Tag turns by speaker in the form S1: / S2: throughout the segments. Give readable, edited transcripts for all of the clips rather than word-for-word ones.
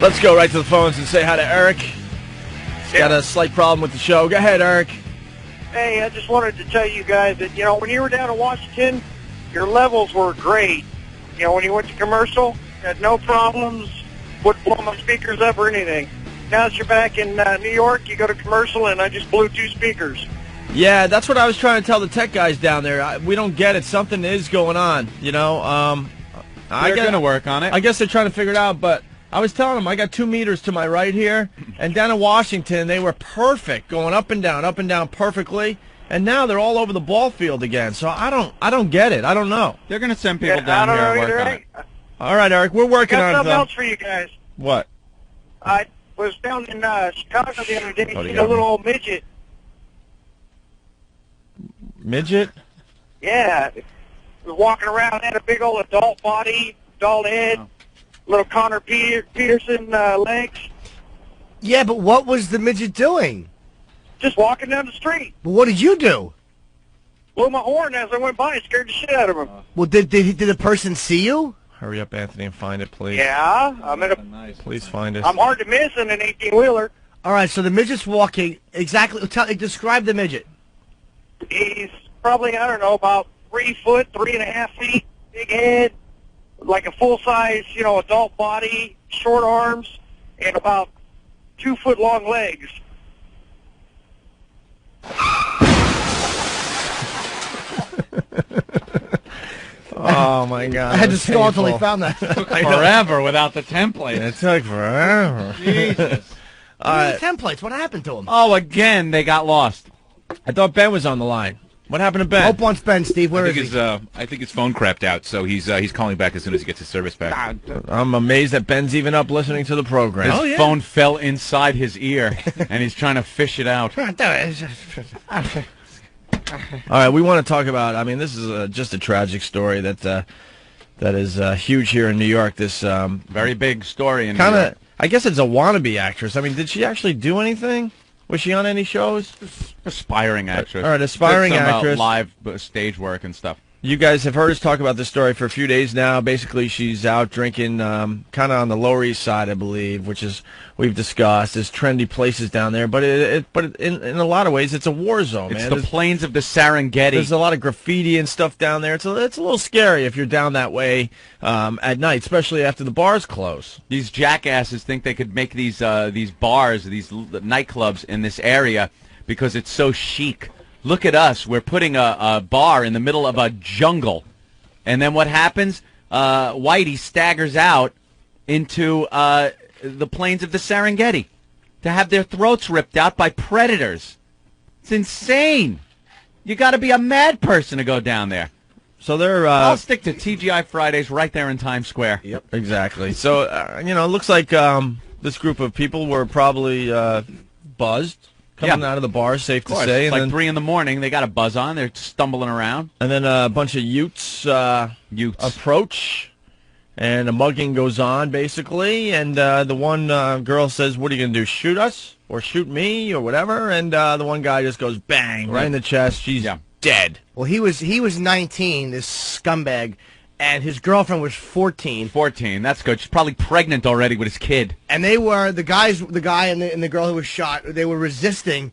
S1: Let's go right to the phones and say hi to Eric. He's got a slight problem with the show. Go ahead, Eric.
S2: Hey, I just wanted to tell you guys that, when you were down in Washington, your levels were great. When you went to commercial, you had no problems, wouldn't blow my speakers up or anything. Now that you're back in New York, you go to commercial, and I just blew 2 speakers.
S1: Yeah, that's what I was trying to tell the tech guys down there. We don't get it. Something is going on,
S3: They're going to work on it.
S1: I guess they're trying to figure it out, but I was telling them I got 2 meters to my right here, and down in Washington they were perfect, going up and down perfectly, and now they're all over the ball field again. So I don't get it. I don't know.
S3: They're going to send people down here and work on it.
S1: All right, Eric, we're working on it.
S2: Something else for you guys.
S1: What?
S2: I was down in Chicago the other day,
S1: Oh,
S2: seen a little old midget.
S1: Midget?
S2: Yeah, was walking around, had a big old adult body, adult head. Little Connor Peterson legs.
S4: Yeah, but what was the midget doing?
S2: Just walking down the street.
S4: But what did you do?
S2: Blew my horn as I went by and scared the shit out of him.
S4: Well, did the person see you?
S1: Hurry up, Anthony, and find it, please.
S2: Yeah, I'm in a.
S1: Please find it.
S2: I'm hard to miss in an 18-wheeler.
S4: All right, so the midget's walking exactly. Describe the midget.
S2: He's probably, I don't know, about 3 foot, 3.5 feet, big head. Like a full-size, adult body, short arms, and about 2 foot long legs.
S1: Oh my God!
S4: I had to scroll until I found that.
S3: Forever without the template.
S1: It took forever.
S3: Jesus.
S4: The templates. What happened to them?
S3: Oh, again, they got lost.
S1: I thought Ben was on the line. What happened to Ben?
S4: Hope wants Ben. Steve, where is he?
S5: I think his phone crapped out, so he's calling back as soon as he gets his service back.
S1: I'm amazed that Ben's even up listening to the program.
S3: His phone fell inside his ear, and he's trying to fish it out.
S1: All right, we want to talk about. I mean, this is just a tragic story that is huge here in New York. This
S3: very big story in New York.
S1: I guess it's a wannabe actress. I mean, did she actually do anything? Was she on any shows?
S3: Aspiring actress.
S1: All right, aspiring
S3: Did some,
S1: actress.
S3: Live stage work and stuff.
S1: You guys have heard us talk about this story for a few days now. Basically, she's out drinking kind of on the Lower East Side, I believe, which is, we've discussed, is trendy places down there. But in a lot of ways, it's a war zone, man.
S3: It's the plains of the Serengeti.
S1: There's a lot of graffiti and stuff down there. It's a little scary if you're down that way at night, especially after the bars close.
S3: These jackasses think they could make these bars, these nightclubs in this area because it's so chic. Look at us. We're putting a bar in the middle of a jungle. And then what happens? Whitey staggers out into the plains of the Serengeti to have their throats ripped out by predators. It's insane. You got to be a mad person to go down there.
S1: So they're...
S3: I'll stick to TGI Fridays right there in Times Square.
S1: Yep, exactly. So, it looks like this group of people were probably buzzed. Coming out of the bar, safe to say.
S3: It's like 3 in the morning. They got a buzz on. They're stumbling around.
S1: And then a bunch of Utes approach, and a mugging goes on, basically. And the one girl says, what are you going to do, shoot us? Or shoot me? Or whatever? And the one guy just goes, bang, right in the chest. She's dead.
S4: Well, he was 19, this scumbag. And his girlfriend was 14.
S3: 14, that's good. She's probably pregnant already with his kid.
S4: And they were, the guy and the girl who was shot, they were resisting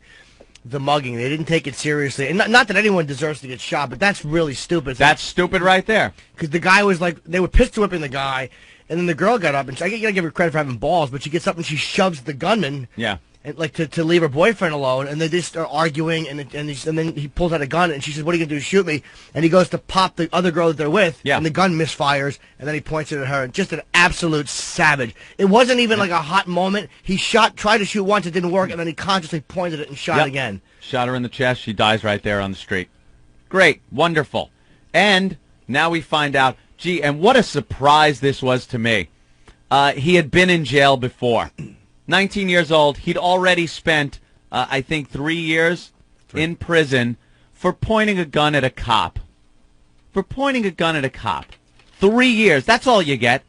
S4: the mugging. They didn't take it seriously. And not that anyone deserves to get shot, but that's really stupid.
S3: That's stupid right there.
S4: Because the guy was like, they were pistol whipping the guy, and then the girl got up, and I gotta give her credit for having balls, but she gets up and she shoves the gunman.
S3: Yeah.
S4: And, like, to leave her boyfriend alone, and they just start arguing, and then he pulls out a gun, and she says, what are you going to do, shoot me? And he goes to pop the other girl that they're with, and the gun misfires, and then he points it at her. Just an absolute savage. It wasn't even like a hot moment. He tried to shoot once, it didn't work, and then he consciously pointed it and shot again.
S3: Shot her in the chest, she dies right there on the street. Great, wonderful. And now we find out, gee, and what a surprise this was to me. He had been in jail before. 19 years old. He'd already spent, I think, 3 years in prison for pointing a gun at a cop. For pointing a gun at a cop. 3 years. That's all you get.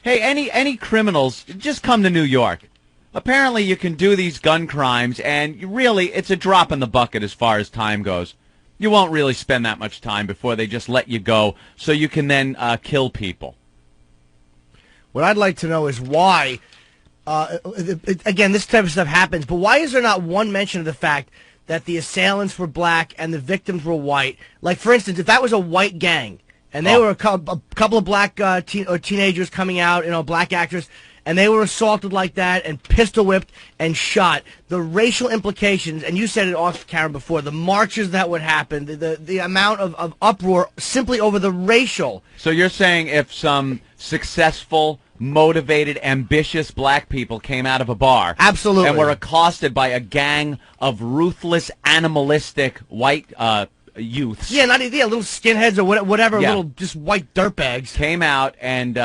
S3: Hey, any criminals, just come to New York. Apparently you can do these gun crimes, and really, it's a drop in the bucket as far as time goes. You won't really spend that much time before they just let you go so you can then kill people.
S4: What I'd like to know is why Again, this type of stuff happens, but why is there not one mention of the fact that the assailants were black and the victims were white? Like, for instance, if that was a white gang and they were a couple of black teenagers coming out, black actors, and they were assaulted like that and pistol whipped and shot, the racial implications, and you said it off camera before, the marches that would happen, the amount of uproar simply over the racial.
S3: So you're saying if some successful, motivated, ambitious black people came out of a bar,
S4: absolutely,
S3: and were accosted by a gang of ruthless, animalistic white youths,
S4: little skinheads or whatever, little just white dirtbags,
S3: came out and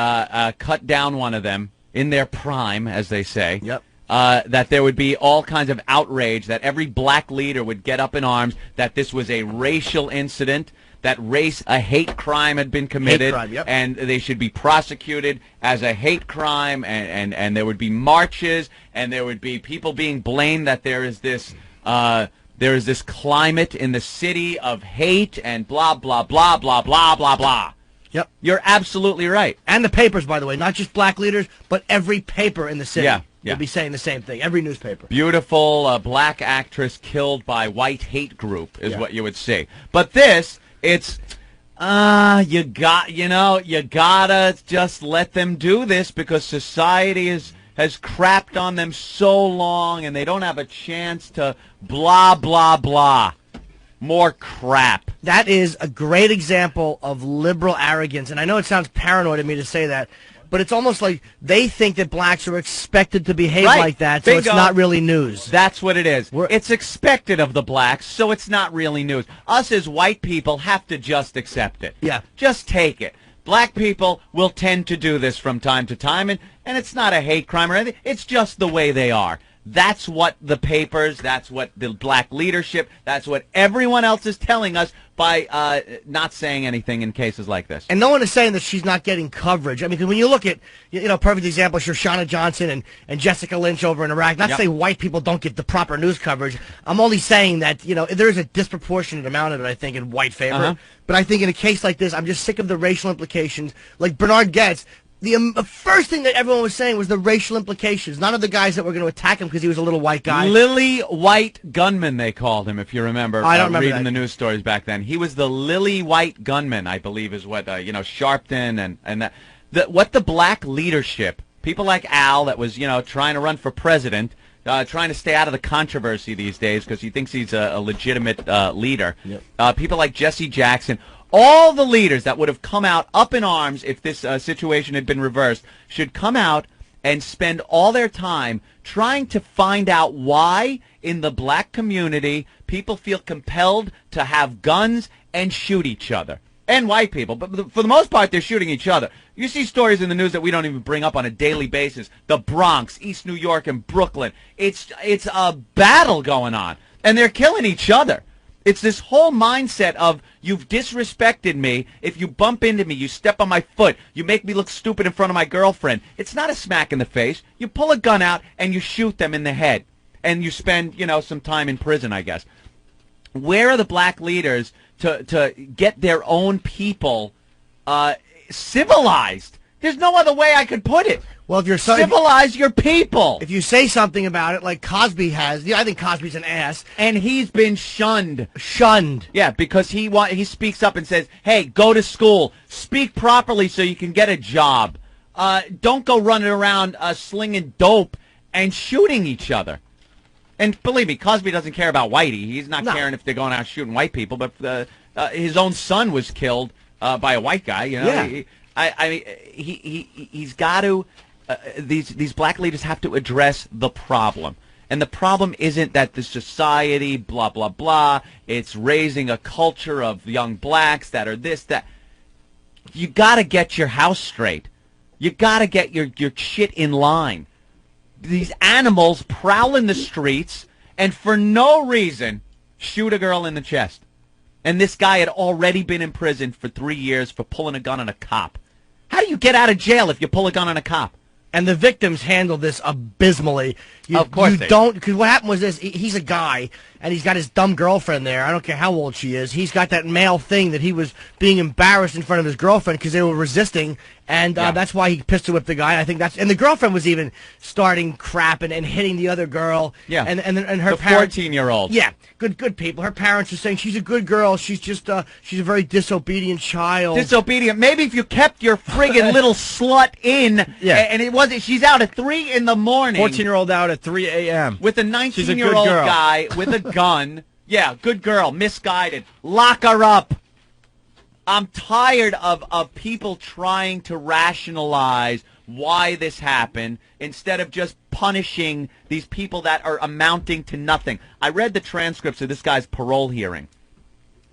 S3: cut down one of them in their prime, as they say.
S4: Yep.
S3: That there would be all kinds of outrage, that every black leader would get up in arms, that this was a racial incident, that a hate crime had been committed, and they should be prosecuted as a hate crime, and there would be marches, and there would be people being blamed that there is this climate in the city of hate, and blah, blah, blah, blah, blah, blah, blah.
S4: Yep.
S3: You're absolutely right.
S4: And the papers, by the way, not just black leaders, but every paper in the city
S3: will
S4: be saying the same thing, every newspaper.
S3: Beautiful black actress killed by white hate group is what you would see. But this... It's, you gotta just let them do this because society has crapped on them so long and they don't have a chance to blah, blah, blah. More crap.
S4: That is a great example of liberal arrogance, and I know it sounds paranoid of me to say that, but it's almost like they think that blacks are expected to behave like that, so it's not really news.
S3: That's what it is. It's expected of the blacks, so it's not really news. Us as white people have to just accept it.
S4: Yeah.
S3: Just take it. Black people will tend to do this from time to time, and it's not a hate crime or anything. It's just the way they are. That's what the papers, that's what the black leadership, that's what everyone else is telling us by not saying anything in cases like this.
S4: And no one is saying that she's not getting coverage. I mean, because when you look at, perfect example, Shoshana Johnson and Jessica Lynch over in Iraq, not to say white people don't get the proper news coverage. I'm only saying that, there is a disproportionate amount of it, I think, in white favor. But I think in a case like this, I'm just sick of the racial implications. Like Bernard Goetz, the first thing that everyone was saying was the racial implications. None of the guys that were going to attack him because he was a little white guy.
S3: Lily White Gunman, they called him, if you remember.
S4: I don't remember
S3: reading the news stories back then. He was the Lily White Gunman, I believe, is what Sharpton and that. What the black leadership, people like Al, that was trying to run for president, trying to stay out of the controversy these days because he thinks he's a legitimate leader. Yep. People like Jesse Jackson. All the leaders that would have come out up in arms if this situation had been reversed should come out and spend all their time trying to find out why in the black community people feel compelled to have guns and shoot each other. And white people. But for the most part, they're shooting each other. You see stories in the news that we don't even bring up on a daily basis. The Bronx, East New York, and Brooklyn. It's a battle going on. And they're killing each other. It's this whole mindset of, you've disrespected me. If you bump into me, you step on my foot, you make me look stupid in front of my girlfriend. It's not a smack in the face. You pull a gun out and you shoot them in the head. And you spend, some time in prison, I guess. Where are the black leaders to get their own people civilized? There's no other way I could put it.
S4: Well, if you're
S3: civilize your people.
S4: If you say something about it, like Cosby has, I think Cosby's an ass,
S3: and he's been shunned. Yeah, because he speaks up and says, "Hey, go to school, speak properly so you can get a job. Don't go running around slinging dope and shooting each other." And believe me, Cosby doesn't care about whitey. He's not caring if they're going out shooting white people. But his own son was killed by a white guy.
S4: Yeah.
S3: I mean, he's got to. These black leaders have to address the problem. And the problem isn't that the society, blah, blah, blah, it's raising a culture of young blacks that are this, that. You got to get your house straight. You got to get your shit in line. These animals prowl in the streets and for no reason shoot a girl in the chest. And this guy had already been in prison for 3 years for pulling a gun on a cop. How do you get out of jail if you pull a gun on a cop?
S4: And the victims handle this abysmally.
S3: Of course
S4: you don't, because what happened was this: he's a guy, and he's got his dumb girlfriend there. I don't care how old she is. He's got that male thing that he was being embarrassed in front of his girlfriend because they were resisting, And that's why he pistol whipped the guy. I think and the girlfriend was even starting crap and hitting the other girl.
S3: Yeah.
S4: And her
S3: the
S4: parents.
S3: 14-year-old.
S4: Yeah. Good people. Her parents are saying she's a good girl. She's just she's a very disobedient child.
S3: Disobedient. Maybe if you kept your friggin' little slut in, and it wasn't. She's out at 3 in the morning.
S1: 14-year-old out at 3 a.m.
S3: with a 19-year-old guy with a gun. Yeah, good girl, misguided. Lock her up. I'm tired of people trying to rationalize why this happened instead of just punishing these people that are amounting to nothing. I read the transcripts of this guy's parole hearing,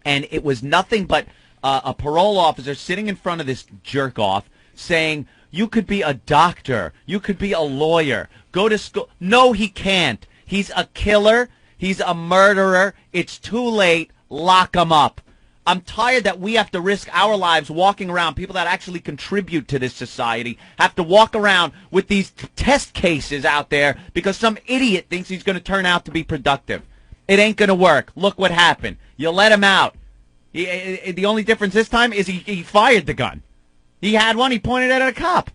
S3: and it was nothing but a parole officer sitting in front of this jerk-off saying, you could be a doctor, you could be a lawyer, go to school. No, he can't. He's a killer. He's a murderer. It's too late. Lock him up. I'm tired that we have to risk our lives walking around. People that actually contribute to this society have to walk around with these test cases out there because some idiot thinks he's going to turn out to be productive. It ain't going to work. Look what happened. You let him out. The only difference this time is he fired the gun. He had one. He pointed it at a cop.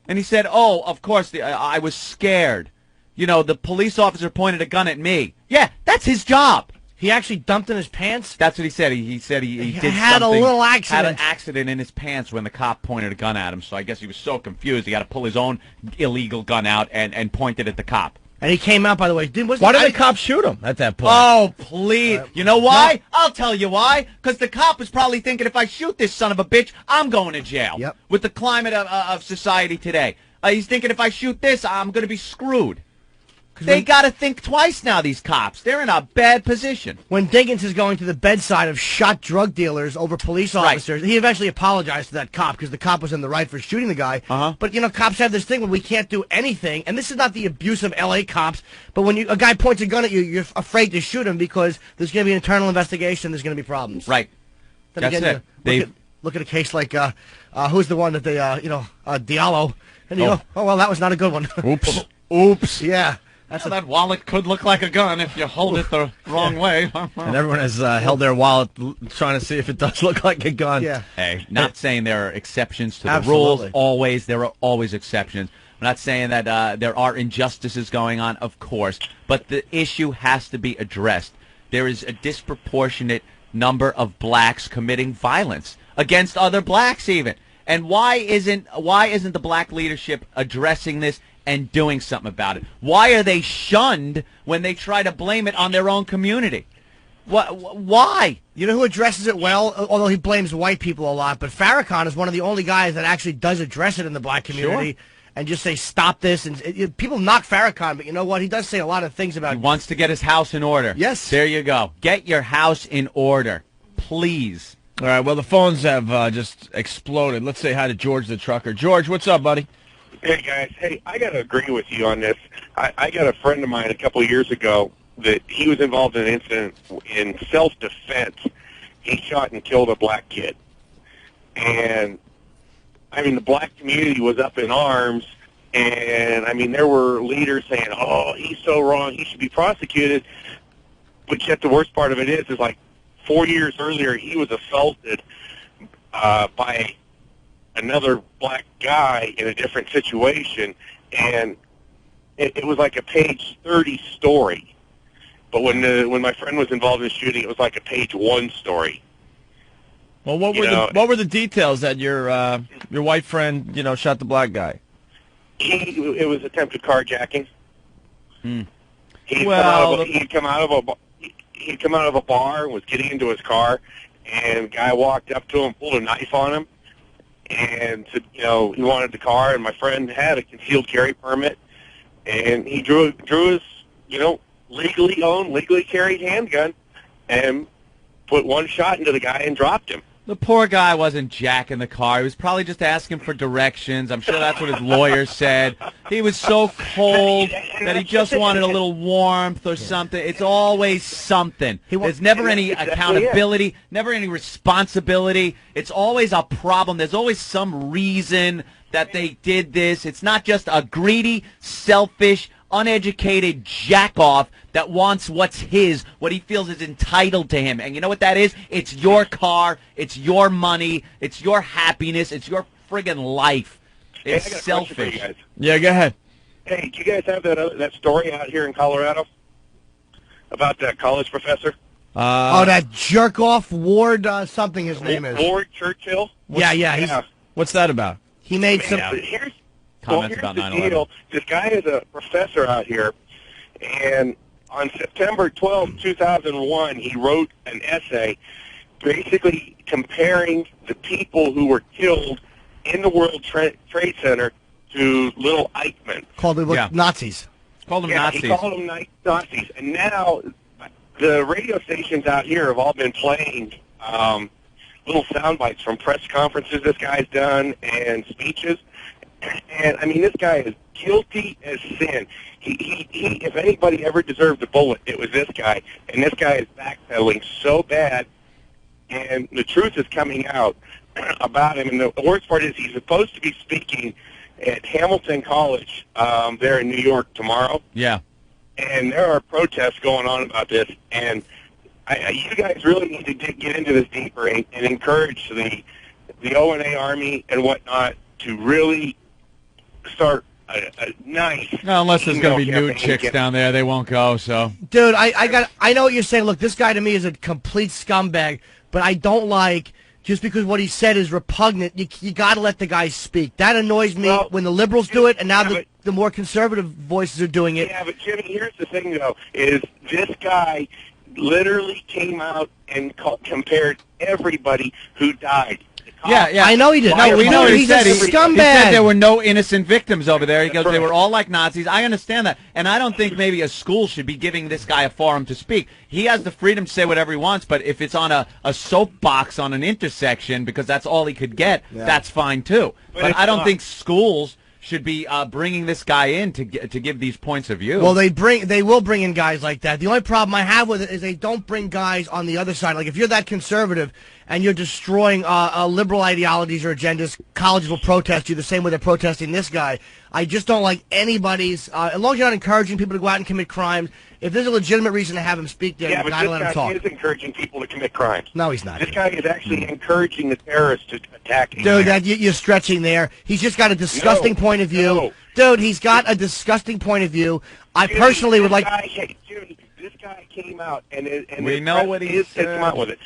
S3: And he said, oh, of course, I was scared. You know, the police officer pointed a gun at me. Yeah, that's his job.
S4: He actually dumped in his pants?
S3: That's what he said. He said he did
S4: had
S3: something.
S4: A little accident.
S3: Had an accident in his pants when the cop pointed a gun at him. So I guess he was so confused he had to pull his own illegal gun out and point it at the cop.
S4: And he came out, by the way.
S1: Why did the cop shoot him at that point?
S3: Oh, please. You know why? No. I'll tell you why. Because the cop was probably thinking, if I shoot this son of a bitch, I'm going to jail.
S4: Yep.
S3: With the climate of society today. He's thinking, if I shoot this, I'm going to be screwed. They got to think twice now, these cops. They're in a bad position.
S4: When Diggins is going to the bedside of shot drug dealers over police officers, he eventually apologized to that cop because the cop was in the right for shooting the guy. But, you know, cops have this thing where we can't do anything. And this is not the abuse of L.A. cops, but when a guy points a gun at you, you're afraid to shoot him because there's going to be an internal investigation, there's going to be problems.
S3: Right.
S4: Then
S3: That's it.
S4: Look at a case like, who's the one that they, Diallo. And you go, oh, well, that was not a good one.
S1: Oops.
S4: Oops. Yeah.
S3: That wallet could look like a gun if you hold it the wrong way.
S1: And everyone has held their wallet trying to see if it does look like a gun.
S4: Yeah.
S3: Hey, not saying there are exceptions to the rules. There are always exceptions. I'm not saying that there are injustices going on, of course, but the issue has to be addressed. There is a disproportionate number of blacks committing violence against other blacks even. And why isn't the black leadership addressing this and doing something about it? Why are they shunned when they try to blame it on their own community? Why?
S4: You know who addresses it well, although he blames white people a lot, but Farrakhan is one of the only guys that actually does address it in the black community and just say, stop this. And people knock Farrakhan, but you know what? He does say a lot of things about...
S3: He wants to get his house in order.
S4: Yes.
S3: There you go. Get your house in order, please.
S1: All right, well, the phones have just exploded. Let's say hi to George the trucker. George, what's up, buddy?
S2: Hey, guys. Hey, I got to agree with you on this. I got a friend of mine a couple of years ago that he was involved in an incident in self-defense. He shot and killed a black kid. And, I mean, the black community was up in arms. And, I mean, there were leaders saying, oh, he's so wrong, he should be prosecuted. But yet the worst part of it is like 4 years earlier, he was assaulted by another black guy in a different situation, and it was like a page 30 story. But when my friend was involved in the shooting, it was like a page 1 story.
S1: Well, what were the details that your white friend shot the black guy?
S2: It was attempted carjacking. He'd come out of a bar and was getting into his car, and a guy walked up to him, pulled a knife on him, and said, he wanted the car, and my friend had a concealed carry permit, and he drew his, legally owned, legally carried handgun, and put one shot into the guy and dropped him.
S3: The poor guy wasn't jacking the car. He was probably just asking for directions. I'm sure that's what his lawyer said. He was so cold that he just wanted a little warmth or something. It's always something. There's never any accountability, never any responsibility. It's always a problem. There's always some reason that they did this. It's not just a greedy, selfish, uneducated jack-off that wants what's his, what he feels is entitled to him. And you know what that is? It's your car, it's your money, it's your happiness, it's your friggin' life. It's
S6: I got a question
S3: selfish.
S6: for you guys.
S1: Yeah, go ahead.
S6: Hey, do you guys have that story out here in Colorado about that college professor?
S4: That jerk-off Ward something his name is.
S6: Ward Churchill?
S4: Yeah.
S1: What's that about?
S4: He made some...
S6: Here's
S3: Comments about
S6: the
S3: 9/11.
S6: deal. This guy is a professor out here, and on September 12, 2001, he wrote an essay basically comparing the people who were killed in the World Trade Center to little Eichmanns.
S4: Called them Nazis.
S3: Called them
S6: Yeah,
S3: Nazis.
S6: he called them Nazis. And now the radio stations out here have all been playing little sound bites from press conferences this guy's done and speeches. And, I mean, this guy is guilty as sin. He if anybody ever deserved a bullet, it was this guy. And this guy is backpedaling so bad, and the truth is coming out about him. And the worst part is he's supposed to be speaking at Hamilton College there in New York tomorrow.
S3: Yeah.
S6: And there are protests going on about this. And you guys really need to get into this deeper and encourage the O&A Army and whatnot to really start a nice...
S3: No, unless there's going to be
S6: email
S3: nude
S6: campaign
S3: chicks down there, they won't go, so...
S4: Dude, I know what you're saying. Look, this guy to me is a complete scumbag, but I don't like... Just because what he said is repugnant, you got to let the guy speak. That annoys me when the liberals do it, and now the more conservative voices are doing it.
S6: Yeah, but Jimmy, here's the thing, though, is this guy literally came out and compared everybody who died.
S3: Yeah.
S4: I know he did.
S3: No, we know what he
S4: He's
S3: said.
S4: a
S3: He said
S4: scumbag.
S3: there were no innocent victims over there. He goes,
S6: That's
S3: they were
S6: right.
S3: all like Nazis. I understand that. And I don't think maybe a school should be giving this guy a forum to speak. He has the freedom to say whatever he wants, but if it's on a soapbox on an intersection because that's all he could get, that's fine too. But I don't think schools should be bringing this guy in to give these points of view.
S4: Well, they will bring in guys like that. The only problem I have with it is they don't bring guys on the other side. Like if you're that conservative and you're destroying liberal ideologies or agendas, colleges will protest you the same way they're protesting this guy. I just don't like anybody's. As long as you're not encouraging people to go out and commit crimes, if there's a legitimate reason to have him speak, then you gotta let him talk.
S6: This guy is encouraging people to commit crimes.
S4: No, he's not.
S6: This guy is actually encouraging the terrorists to attack.
S4: Dude, you're stretching there. He's just got a disgusting point of view.
S6: No.
S4: Dude, he's got a disgusting point of view. I personally would like...
S6: This guy came out and
S3: we know what he said.
S6: Came out with it.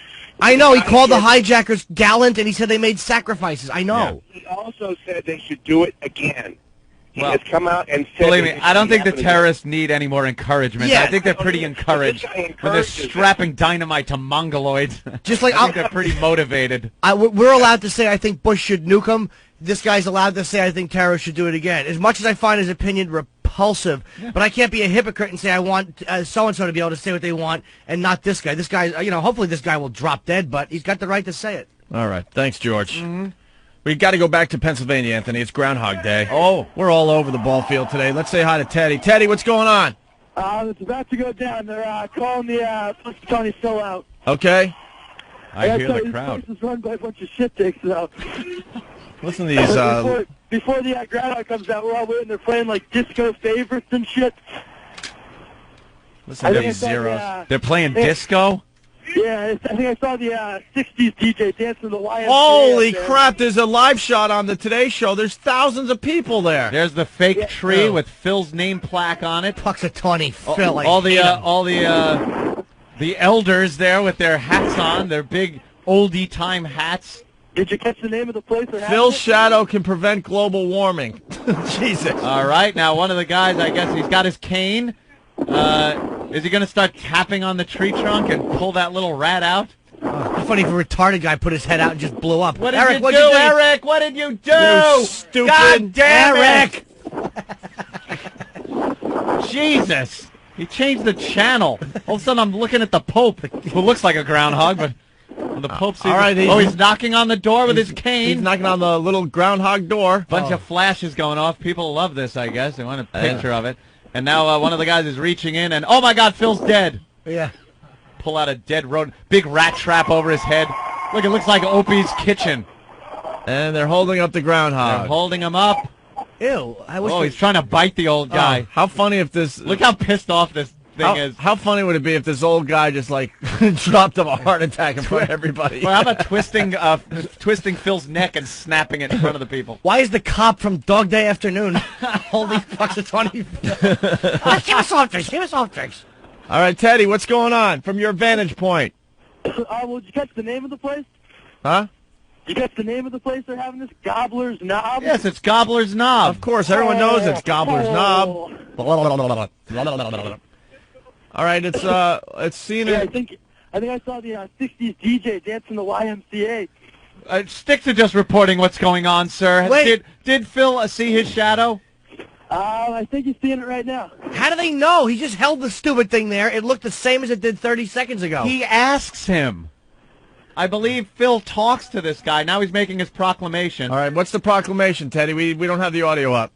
S4: I know, he called the hijackers gallant, and he said they made sacrifices. I know.
S6: He also said they should do it again. He
S3: Well,
S6: has come out and said...
S3: Believe me, I don't think the terrorists need any more encouragement.
S4: Yeah.
S3: I think they're pretty encouraged when they're strapping dynamite to mongoloids.
S4: Just like
S3: I think they're pretty motivated.
S4: we're allowed to say I think Bush should nuke him. This guy's allowed to say I think terrorists should do it again. As much as I find his opinion repulsive, but I can't be a hypocrite and say I want so-and-so to be able to say what they want and not this guy. This guy, hopefully this guy will drop dead, but he's got the right to say it.
S1: All right. Thanks, George. We got to go back to Pennsylvania, Anthony. It's Groundhog Day.
S3: Oh.
S1: We're all over the ball field today. Let's say hi to Teddy. Teddy, what's going on?
S7: It's about to go down. They're calling the police battalion still out.
S1: Okay.
S3: I hear the
S7: This
S3: crowd.
S7: place is run by a bunch of shit dicks, though.
S1: Listen to these...
S7: Before the groundhog comes out, we're all waiting. They're playing, like, disco favorites and shit.
S1: Listen to these zeros.
S3: They're playing disco?
S7: Yeah, I think I saw the 60s DJ dancing the YMCA.
S1: Holy crap, there's a live shot on the Today Show. There's thousands of people there.
S3: There's the fake tree with Phil's name plaque on it.
S4: Puxatawny Phil.
S3: All the elders there with their hats on, their big oldie time hats.
S7: Did you catch the name of the place?
S1: Phil's shadow can prevent global warming. Jesus.
S3: All right, now one of the guys, I guess he's got his cane. Is he going to start tapping on the tree trunk and pull that little rat out?
S4: It's funny if a retarded guy put his head out and just blew up.
S3: What did
S4: Eric,
S3: you do, Eric? What did you do?
S1: You stupid
S3: God damn
S4: Eric!
S3: it! Jesus. He changed the channel. All of a sudden I'm looking at the Pope, who looks like a groundhog, but the Pope sees...
S1: all right,
S3: he's knocking on the door with his cane.
S1: He's knocking on the little groundhog door.
S3: Bunch of flashes going off. People love this, I guess. They want a picture of it. And now one of the guys is reaching in, and oh my God, Phil's dead.
S4: Yeah.
S3: Pull out a dead rodent. Big rat trap over his head. Look, it looks like Opie's kitchen.
S1: And they're holding up the groundhog.
S3: They're holding him up.
S4: Ew.
S3: He's trying to bite the old guy.
S1: How funny if this...
S3: Look how pissed off this thing is.
S1: How funny would it be if this old guy just like dropped him a heart attack in front of everybody?
S3: Well, how about twisting Phil's neck and snapping it in front of the people?
S4: Why is the cop from Dog Day Afternoon holding Puxatawny? Give us soft drinks. Give us soft drinks.
S1: All right, Teddy, what's going on from your vantage point?
S7: Well, did you catch the name of the place?
S1: Huh?
S7: You catch the name of the place they're having this? Gobbler's Knob?
S3: Yes, it's Gobbler's Knob.
S1: Of course, everyone knows it's Gobbler's Knob. All right, it's seen
S7: Yeah,
S1: it.
S7: I think I saw the 60s DJ dancing the YMCA.
S3: Stick to just reporting what's going on, sir.
S4: Wait.
S3: Did Phil see his shadow?
S7: I think he's seeing it right now.
S4: How do they know? He just held the stupid thing there. It looked the same as it did 30 seconds ago.
S3: He asks him. I believe Phil talks to this guy. Now he's making his proclamation.
S1: All right, what's the proclamation, Teddy? We don't have the audio up.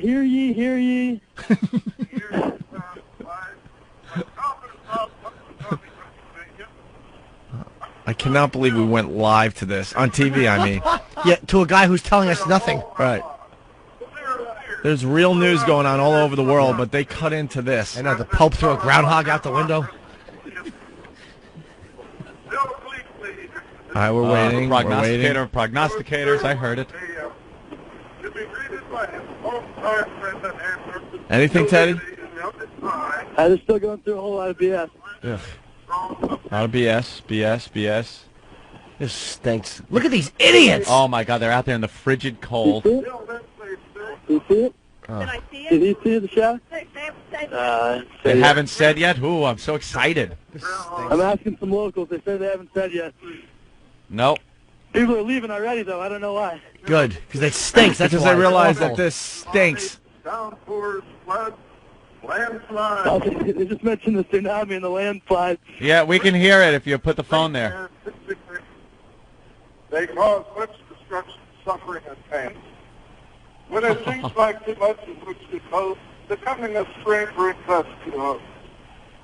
S7: Hear ye, hear ye.
S1: I cannot believe we went live to this. On TV, I mean.
S4: Yeah, to a guy who's telling us nothing.
S1: Right. There's real news going on all over the world, but they cut into this.
S4: I know, the Pope threw a groundhog out the window.
S1: All right, we're waiting.
S3: Prognosticators, I heard it.
S1: Anything, Teddy?
S7: They're still going through a whole lot of BS.
S1: Ugh. A lot of BS.
S4: This stinks. Look at these idiots!
S3: Oh, my God, they're out there in the frigid cold.
S7: Did you see it?
S1: Oh.
S8: Did I see it?
S7: Did he see the show?
S3: They haven't said yet? Ooh, I'm so excited.
S7: I'm asking some locals. They said they haven't said yet.
S3: Nope.
S7: People are leaving already, though. I don't know why.
S4: Good, because it stinks. That's
S1: Because
S4: why.
S1: they realize
S4: It's awful.
S1: that this stinks.
S9: Downpours, floods, landslides.
S7: They just mentioned the tsunami and the landslide.
S3: Yeah, we can hear it if you put the phone there.
S9: They cause much destruction, suffering, and pain. When it seems like too much is which to both, the coming of spring brings us to hope.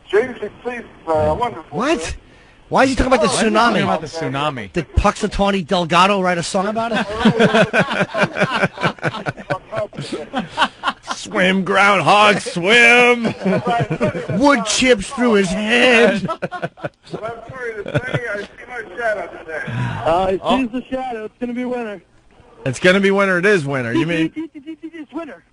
S9: Changing seasons are a wonderful
S4: What?
S9: thing.
S4: Why is he talking about the
S3: Why are you talking
S4: tsunami?
S3: about the tsunami?
S4: Did Puxatawny Delgado write a song about it?
S1: Swim, groundhog, swim!
S4: Wood chips through his head.
S9: But I'm sorry to say, I see my shadow today.
S7: He sees the shadow. It's going to be winter.
S1: It's going to be winter. It is winter. You mean
S7: It's winter.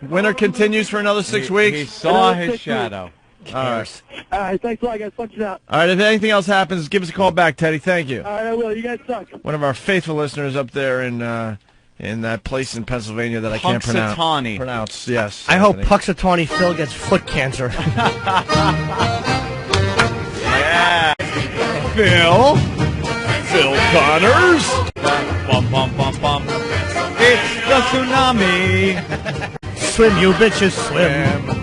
S1: winter continues for another 6 weeks?
S3: He saw his shadow.
S1: All right.
S7: All right, thanks a lot, guys. Punch it out.
S1: All right, if anything else happens, give us a call back, Teddy. Thank you.
S7: All right, I will. You guys suck.
S1: One of our faithful listeners up there in that place in Pennsylvania that I can't
S3: Punxsutawney.
S1: pronounce. Yes.
S4: I hope
S1: Anthony.
S4: Puxatawny Phil gets foot cancer.
S3: Yeah.
S1: Phil Connors.
S3: Bum, bum, bum, bum. It's the tsunami.
S4: Swim, you bitches, swim.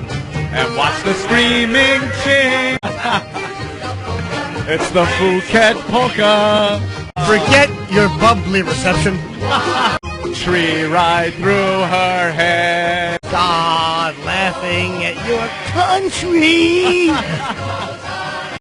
S3: And watch the screaming ching. It's the Phuket polka.
S4: Forget your bubbly reception.
S3: Tree right through her head.
S4: God laughing at your country.